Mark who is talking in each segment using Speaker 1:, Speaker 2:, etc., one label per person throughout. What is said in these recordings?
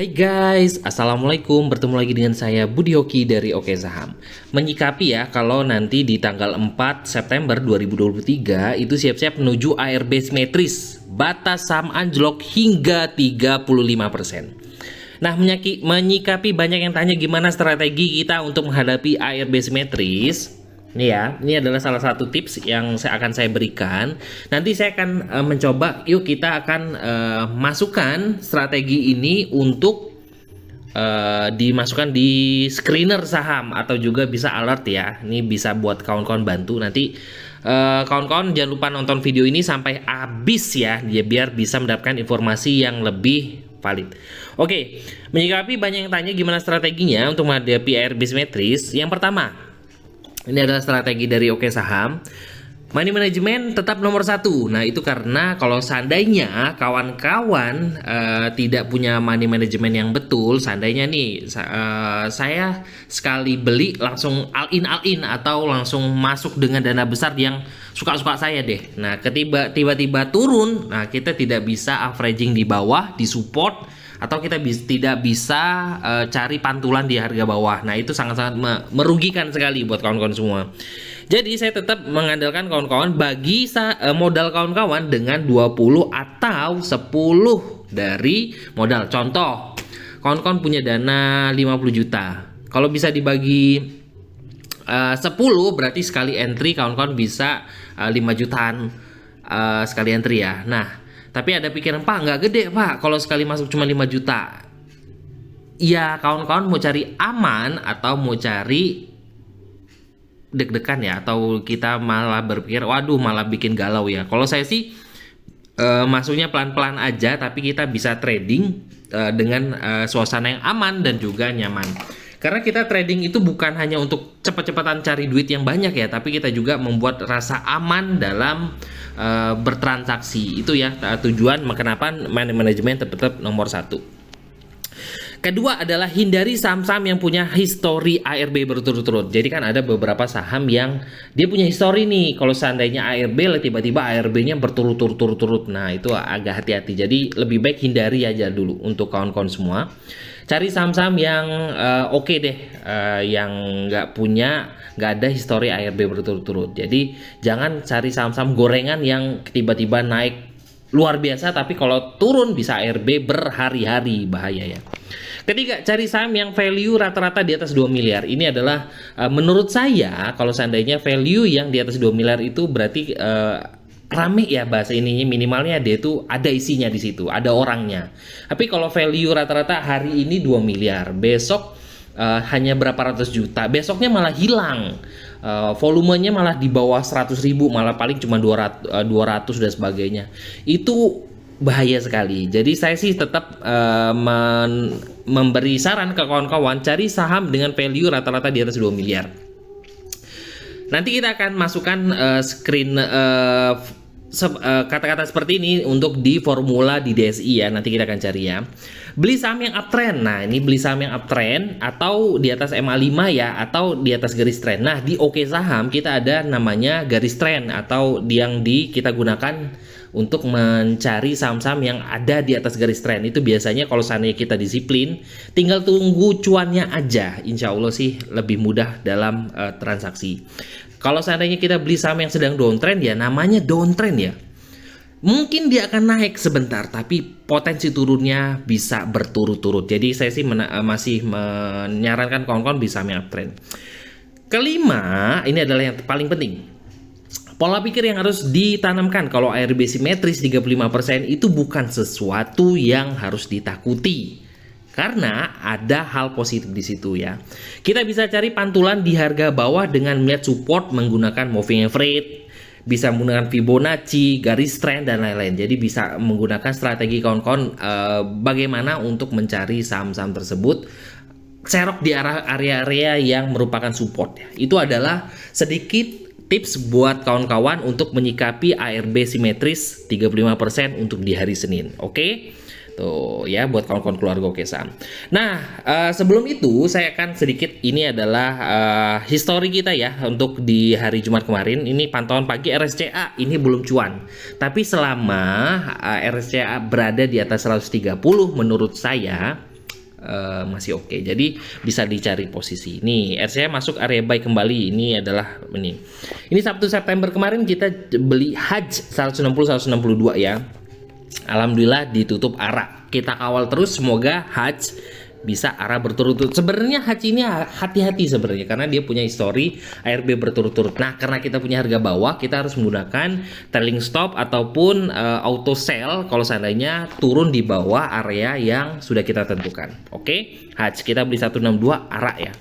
Speaker 1: Hai guys, Assalamualaikum. Bertemu lagi dengan saya Budi Hoki dari Oke Saham. Menyikapi ya kalau nanti di tanggal 4 September 2023 itu siap-siap menuju ARB simetris, batas saham anjlok hingga 35%. Nah, menyikapi banyak yang tanya gimana strategi kita untuk menghadapi ARB simetris. Ini ya, ini adalah salah satu tips yang akan saya berikan. Nanti saya akan mencoba, yuk kita akan masukkan strategi ini untuk dimasukkan di screener saham atau juga bisa alert ya. Ini bisa buat kawan-kawan bantu. Nanti kawan-kawan jangan lupa nonton video ini sampai habis ya, biar bisa mendapatkan informasi yang lebih valid. Oke, menyikapi banyak yang tanya gimana strateginya untuk menghadapi ARB simetris. Yang pertama, ini adalah strategi dari Oke Saham. Money management tetap nomor satu. Nah, itu karena kalau seandainya kawan-kawan tidak punya money management yang betul, seandainya nih saya sekali beli langsung all in atau langsung masuk dengan dana besar yang suka-suka saya deh. Nah, tiba-tiba turun, nah kita tidak bisa averaging di bawah, di support, atau kita tidak bisa cari pantulan di harga bawah. Nah, itu sangat-sangat merugikan sekali buat kawan-kawan semua. Jadi saya tetap mengandalkan kawan-kawan bagi modal kawan-kawan dengan 20 atau 10 dari modal. Contoh, kawan-kawan punya dana 50 juta. Kalau bisa dibagi 10 berarti sekali entry kawan-kawan bisa 5 jutaan sekali entry ya. Nah, tapi ada pikiran, Pak, nggak gede Pak kalau sekali masuk cuma 5 juta. Ya, kawan-kawan mau cari aman atau mau cari deg-degan ya, atau kita malah berpikir waduh malah bikin galau ya. Kalau saya sih masuknya pelan-pelan aja, tapi kita bisa trading dengan suasana yang aman dan juga nyaman. Karena kita trading itu bukan hanya untuk cepat-cepatan cari duit yang banyak ya, tapi kita juga membuat rasa aman dalam bertransaksi. Itu ya tujuan kenapa money management tetap nomor satu. Kedua adalah hindari saham-saham yang punya histori ARB berturut-turut. Jadi kan ada beberapa saham yang dia punya histori nih. Kalau seandainya ARB tiba-tiba ARB-nya berturut-turut. Nah, itu agak hati-hati. Jadi lebih baik hindari aja dulu untuk kawan-kawan semua. Cari saham-saham yang oke deh, yang nggak ada histori ARB berturut-turut. Jadi jangan cari saham-saham gorengan yang tiba-tiba naik luar biasa, tapi kalau turun bisa ARB berhari-hari, bahaya ya. Ketiga, cari saham yang value rata-rata di atas 2 miliar. Ini adalah menurut saya kalau seandainya value yang di atas 2 miliar itu berarti rame ya bahasa ininya, minimalnya dia itu ada isinya di situ, ada orangnya. Tapi kalau value rata-rata hari ini 2 miliar, besok hanya berapa ratus juta, besoknya malah hilang. Volumenya malah di bawah 100.000, malah paling cuma 200 dan sebagainya. Itu bahaya sekali. Jadi saya sih tetap memberi saran ke kawan-kawan cari saham dengan value rata-rata di atas 2 miliar. Nanti kita akan masukkan kata-kata seperti ini untuk di formula di DSI ya. Nanti kita akan cari ya. Beli saham yang uptrend. Nah, ini beli saham yang uptrend atau di atas MA5 ya, atau di atas garis trend. Nah, di Oke Saham kita ada namanya garis trend atau yang kita gunakan untuk mencari saham-saham yang ada di atas garis trend. Itu biasanya kalau seandainya kita disiplin, tinggal tunggu cuannya aja. Insya Allah sih lebih mudah dalam transaksi. Kalau seandainya kita beli saham yang sedang downtrend ya, namanya downtrend ya. Mungkin dia akan naik sebentar, tapi potensi turunnya bisa berturut-turut. Jadi saya sih masih menyarankan kawan-kawan bisa saham yang uptrend. Kelima, ini adalah yang paling penting. Pola pikir yang harus ditanamkan kalau ARB simetris 35% itu bukan sesuatu yang harus ditakuti. Karena ada hal positif di situ ya. Kita bisa cari pantulan di harga bawah dengan melihat support menggunakan moving average, bisa menggunakan Fibonacci, garis trend dan lain-lain. Jadi bisa menggunakan strategi kawan-kawan bagaimana untuk mencari saham-saham tersebut, serok di area-area yang merupakan support ya. Itu adalah sedikit tips buat kawan-kawan untuk menyikapi ARB simetris 35% untuk di hari Senin. Oke? Tuh ya buat kawan-kawan keluarga Oke Saham. Nah, sebelum itu saya akan sedikit, ini adalah histori kita ya untuk di hari Jumat kemarin. Ini pantauan pagi RSCA, ini belum cuan. Tapi selama RSCA berada di atas 130 menurut saya masih oke. Jadi bisa dicari posisi. Nih, RSI masuk area buy kembali. Ini adalah ini. Ini Sabtu September kemarin kita beli HAJ 160-162 ya. Alhamdulillah ditutup arah. Kita kawal terus, semoga HAJ bisa arah berturut-turut. Sebenarnya HAJ ini hati-hati sebenarnya karena dia punya histori ARB berturut-turut. Nah, karena kita punya harga bawah, kita harus menggunakan trailing stop ataupun auto sell kalau seandainya turun di bawah area yang sudah kita tentukan. Oke, HAJ kita beli 162 arah ya.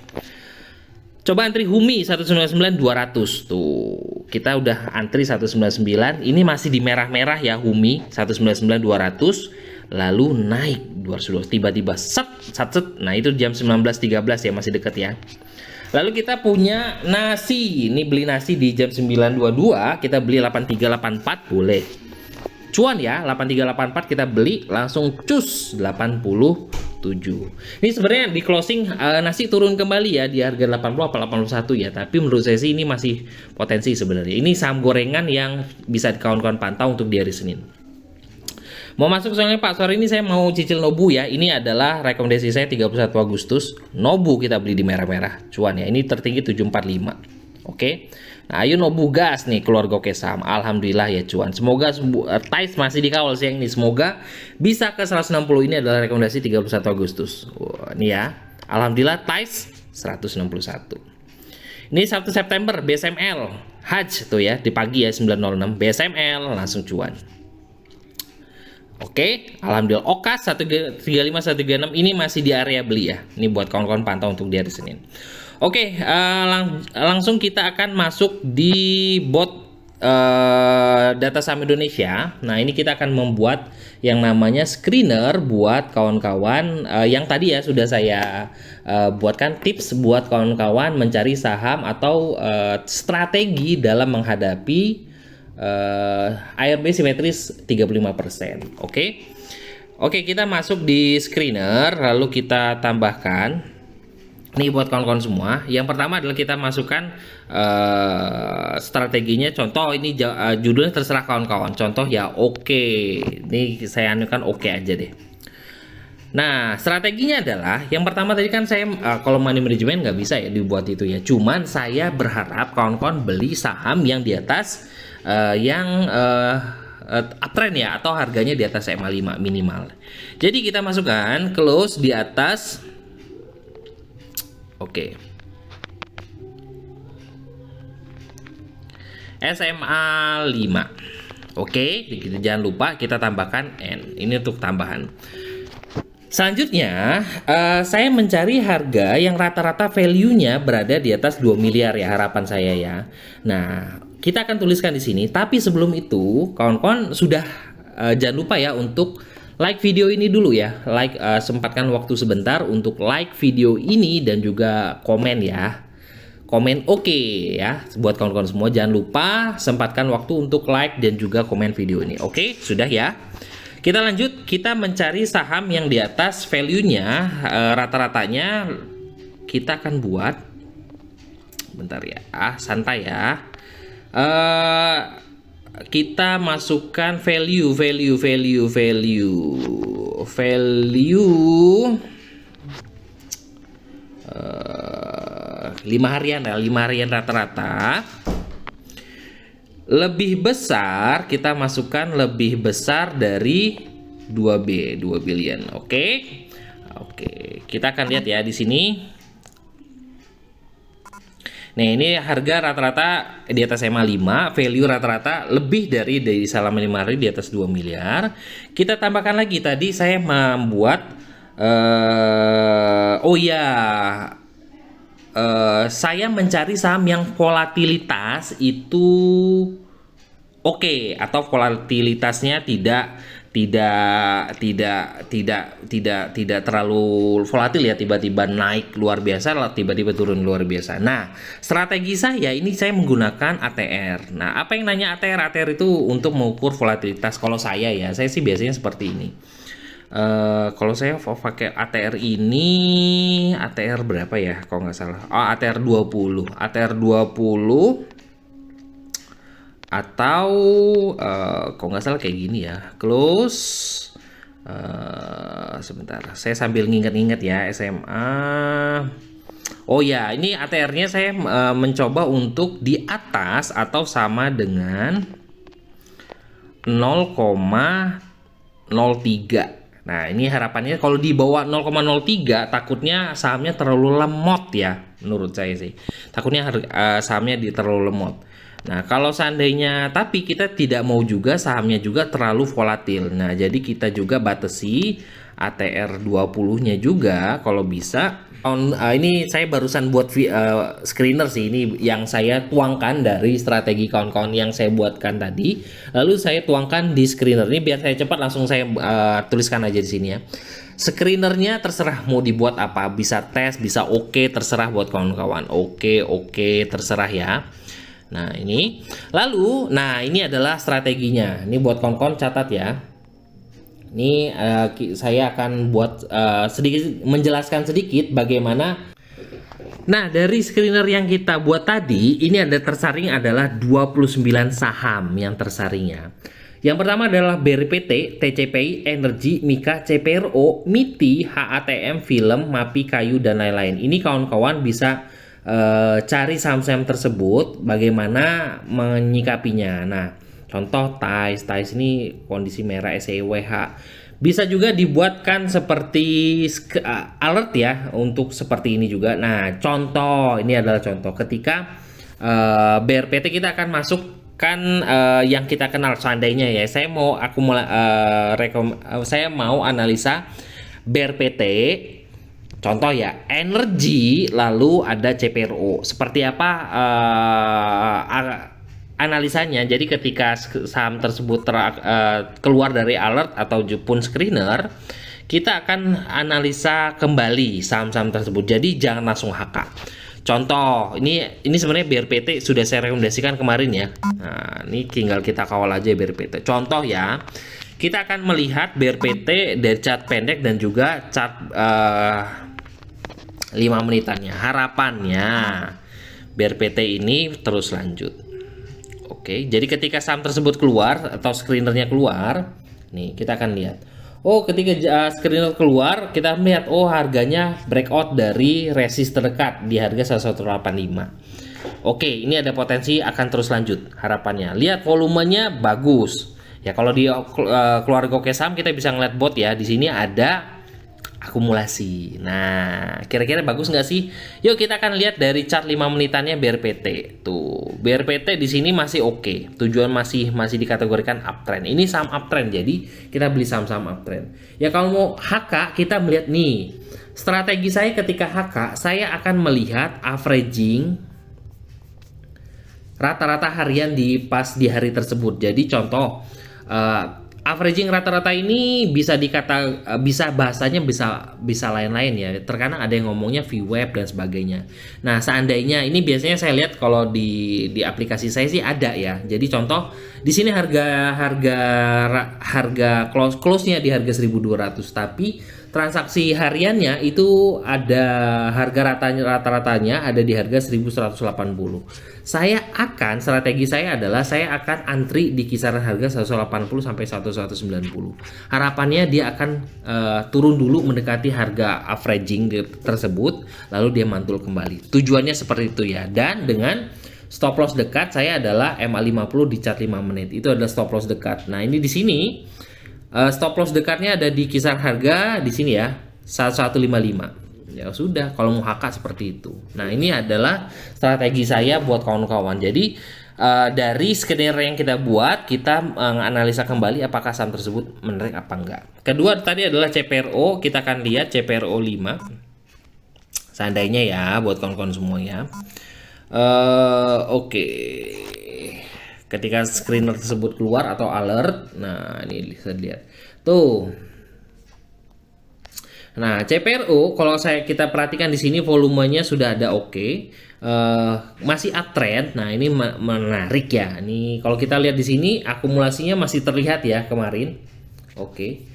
Speaker 1: Coba antri HUMI 199 200 tuh. Kita udah antri 199. Ini masih di merah-merah ya HUMI 199 200. Lalu naik 200 tiba-tiba set. Nah, itu jam 19.13 ya, masih deket ya. Lalu kita punya nasi. Ini beli nasi di jam 9.22, kita beli 8384 boleh. Cuan ya, 8384 kita beli langsung cus 87. Ini sebenarnya di closing nasi turun kembali ya di harga 80 atau 81 ya, tapi menurut saya sih ini masih potensi sebenarnya. Ini saham gorengan yang bisa kawan-kawan pantau untuk di hari Senin. Mau masuk soalnya Pak, sore ini saya mau cicil Nobu ya. Ini adalah rekomendasi saya 31 Agustus. Nobu kita beli di merah-merah. Cuan ya, ini tertinggi 745. Oke. Nah, ayo Nobu gas nih keluarga Oke Saham. Alhamdulillah ya cuan. Semoga TAIS masih dikawal siang ini. Semoga bisa ke 160. Ini adalah rekomendasi 31 Agustus. Wah, ini ya. Alhamdulillah TAIS 161. Ini 1 September BSML. HAJ tuh ya di pagi ya 9.06 BSML langsung cuan. Oke, alhamdulillah. OKAS 135 136 ini masih di area beli ya. Ini buat kawan-kawan pantau untuk di hari Senin. Oke, langsung kita akan masuk di bot data saham Indonesia. Nah, ini kita akan membuat yang namanya screener buat kawan-kawan yang tadi ya sudah saya buatkan tips buat kawan-kawan mencari saham atau strategi dalam menghadapi ARB simetris 35%. Oke, kita masuk di screener lalu kita tambahkan nih buat kawan-kawan semua. Yang pertama adalah kita masukkan strateginya. Contoh ini judulnya terserah kawan-kawan. Contoh ya oke. Ini saya anukan oke aja deh. Nah, strateginya adalah yang pertama tadi kan saya kalau money management nggak bisa ya dibuat itu ya. Cuman saya berharap kawan-kawan beli saham yang di atas yang uptrend ya atau harganya di atas SMA 5 minimal. Jadi kita masukkan close di atas. Oke. SMA 5. Oke, jangan lupa kita tambahkan N. Ini untuk tambahan. Selanjutnya, saya mencari harga yang rata-rata value-nya berada di atas 2 miliar ya harapan saya ya. Nah, kita akan tuliskan di sini. Tapi sebelum itu, kawan-kawan sudah jangan lupa ya untuk like video ini dulu ya. Like sempatkan waktu sebentar untuk like video ini dan juga komen ya. Komen oke ya. Buat kawan-kawan semua jangan lupa sempatkan waktu untuk like dan juga komen video ini. Oke, sudah ya. Kita lanjut, kita mencari saham yang di atas value-nya rata-ratanya kita akan buat. Bentar ya, santai ya. Kita masukkan value 5 harian ya, 5 harian rata-rata. Lebih besar kita masukkan lebih besar dari 2 billion. Oke, kita akan lihat ya di sini. Nah, ini harga rata-rata di atas SMA 5, value rata-rata lebih dari salam 5 hari di atas 2 miliar. Kita tambahkan lagi tadi saya membuat saya mencari saham yang volatilitas itu oke atau volatilitasnya tidak terlalu volatil ya, tiba-tiba naik luar biasa tiba-tiba turun luar biasa. Nah, strategi saya ini saya menggunakan ATR. Nah, apa yang nanya ATR? ATR itu untuk mengukur volatilitas. Kalau saya sih biasanya seperti ini. Kalau saya pakai ATR ini, ATR berapa ya kalau nggak salah, ATR 20 atau kalau nggak salah kayak gini ya, close Sebentar, saya sambil nginget-nginget ya SMA. Oh ya, ini ATR-nya saya mencoba untuk di atas atau sama dengan 0,03. Nah, ini harapannya kalau di bawah 0,03 takutnya sahamnya terlalu lemot ya, menurut saya sih. Takutnya sahamnya terlalu lemot. Nah, kalau seandainya tapi kita tidak mau juga sahamnya juga terlalu volatil. Nah, jadi kita juga batasi ATR 20-nya juga kalau bisa. Ini saya barusan buat screener sih, ini yang saya tuangkan dari strategi kawan-kawan yang saya buatkan tadi. Lalu saya tuangkan di screener ini biar saya cepat, langsung saya tuliskan aja di sini ya. Screenernya terserah mau dibuat apa, bisa tes, bisa oke, terserah buat kawan-kawan. Oke, terserah ya. Nah, ini. Lalu, nah ini adalah strateginya. Ini buat kawan-kawan catat ya. Ini saya akan buat sedikit menjelaskan sedikit bagaimana. Nah, dari screener yang kita buat tadi, ini ada tersaring adalah 29 saham yang tersaringnya. Yang pertama adalah BRPT, TCPI, Energi, Mika, CPRO, MITI, HATM, Film, MAPI, Kayu, dan lain-lain. Ini kawan-kawan bisa cari saham-saham tersebut, bagaimana menyikapinya. Nah, contoh TAIS ini kondisi merah SEWH. Bisa juga dibuatkan seperti alert ya, untuk seperti ini juga. Nah, contoh ini adalah contoh ketika BRPT kita akan masukkan yang kita kenal. Seandainya ya, saya mau saya mau analisa BRPT. Contoh ya, Energi, lalu ada CPRO. Seperti apa analisanya? Jadi ketika saham tersebut keluar dari alert ataupun screener, kita akan analisa kembali saham-saham tersebut. Jadi jangan langsung HK. Contoh, ini sebenarnya BRPT sudah saya rekomendasikan kemarin ya. Nah, ini tinggal kita kawal aja BRPT. Contoh ya, kita akan melihat BRPT dari chart pendek dan juga chart 5 menitannya. Harapannya BRPT ini terus lanjut. Oke, jadi ketika saham tersebut keluar atau screenernya keluar, nih kita akan lihat. Oh, ketika screener keluar, kita melihat harganya breakout dari resist terdekat di harga 1185. Oke, ini ada potensi akan terus lanjut harapannya. Lihat volumenya bagus. Ya, kalau di keluarga Oke Saham kita bisa ngeliat bot ya. Di sini ada akumulasi. Nah, kira-kira bagus nggak sih? Yuk kita akan lihat dari chart 5 menitannya BRPT. Tuh, BRPT di sini masih oke. Tujuan masih dikategorikan uptrend. Ini saham uptrend, jadi kita beli saham-saham uptrend. Ya kalau mau HK, kita melihat nih. Strategi saya ketika HK, saya akan melihat averaging rata-rata harian di hari tersebut. Jadi contoh averaging rata-rata ini bisa bahasanya bisa lain-lain ya. Terkadang ada yang ngomongnya VWAP dan sebagainya. Nah, seandainya ini biasanya saya lihat kalau di aplikasi saya sih ada ya. Jadi contoh di sini harga close-nya di harga 1.200, tapi transaksi hariannya itu ada harga rata-ratanya ada di harga 1.180. Strategi saya adalah saya akan antri di kisaran harga 180 sampai 190. Harapannya dia akan turun dulu mendekati harga averaging tersebut, lalu dia mantul kembali. Tujuannya seperti itu ya. Dan dengan stop loss dekat saya adalah MA50 di chart 5 menit. Itu adalah stop loss dekat. Nah, ini di sini stop loss dekatnya ada di kisar harga di sini ya 1155. Ya sudah, kalau mau HK seperti itu. Nah, ini adalah strategi saya buat kawan-kawan. Jadi dari skenario yang kita buat, kita menganalisa kembali apakah saham tersebut menarik apa enggak. Kedua tadi adalah CPRO. Kita akan lihat CPRO 5. Seandainya ya buat kawan-kawan semua ya. Oke. Ketika screener tersebut keluar atau alert, nah ini bisa dilihat tuh. Nah, CPRO kalau kita perhatikan di sini volumenya sudah ada oke. Masih uptrend. Nah, ini menarik ya. Ini kalau kita lihat di sini akumulasinya masih terlihat ya kemarin. Oke.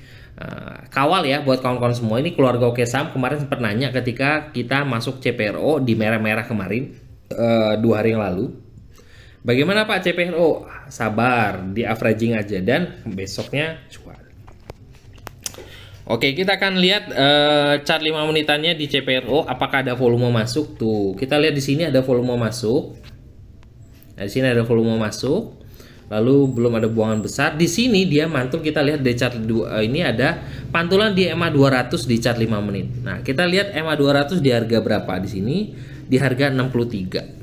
Speaker 1: Kawal ya buat kawan-kawan semua. Ini keluarga Oke Saham kemarin sempat nanya ketika kita masuk CPRO di merah-merah kemarin 2 hari yang lalu. Bagaimana Pak CPRO? Sabar, di averaging aja dan besoknya cuan. Oke, kita akan lihat chart 5 menitannya di CPRO apakah ada volume masuk tuh. Kita lihat di sini ada volume masuk. Nah, di sini ada volume masuk. Lalu belum ada buangan besar. Di sini dia mantul, kita lihat di chart ini ada pantulan di EMA 200 di chart 5 menit. Nah, kita lihat EMA 200 di harga berapa di sini? Di harga 63.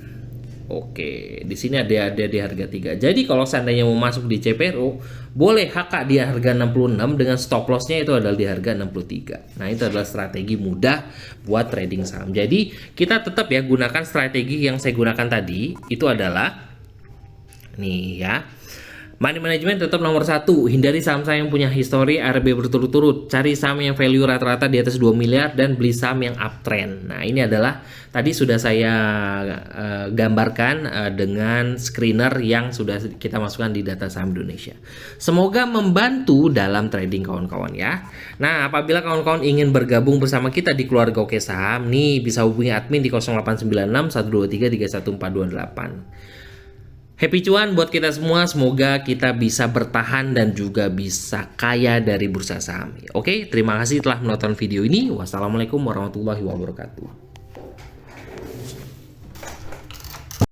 Speaker 1: Oke, di sini ada di harga 3. Jadi kalau seandainya mau masuk di CPRO, boleh HK di harga 66 dengan stop lossnya itu adalah di harga 63. Nah, itu adalah strategi mudah buat trading saham. Jadi, kita tetap ya gunakan strategi yang saya gunakan tadi, itu adalah nih ya. Money management tetap nomor 1. Hindari saham-saham yang punya histori ARB berturut-turut. Cari saham yang value rata-rata di atas 2 miliar dan beli saham yang uptrend. Nah, ini adalah tadi sudah saya gambarkan dengan screener yang sudah kita masukkan di data saham Indonesia. Semoga membantu dalam trading kawan-kawan ya. Nah, apabila kawan-kawan ingin bergabung bersama kita di keluarga Oke Saham, nih bisa hubungi admin di 0896 123 31428. Happy cuan buat kita semua, semoga kita bisa bertahan dan juga bisa kaya dari bursa saham. Oke, terima kasih telah menonton video ini. Wassalamualaikum warahmatullahi wabarakatuh.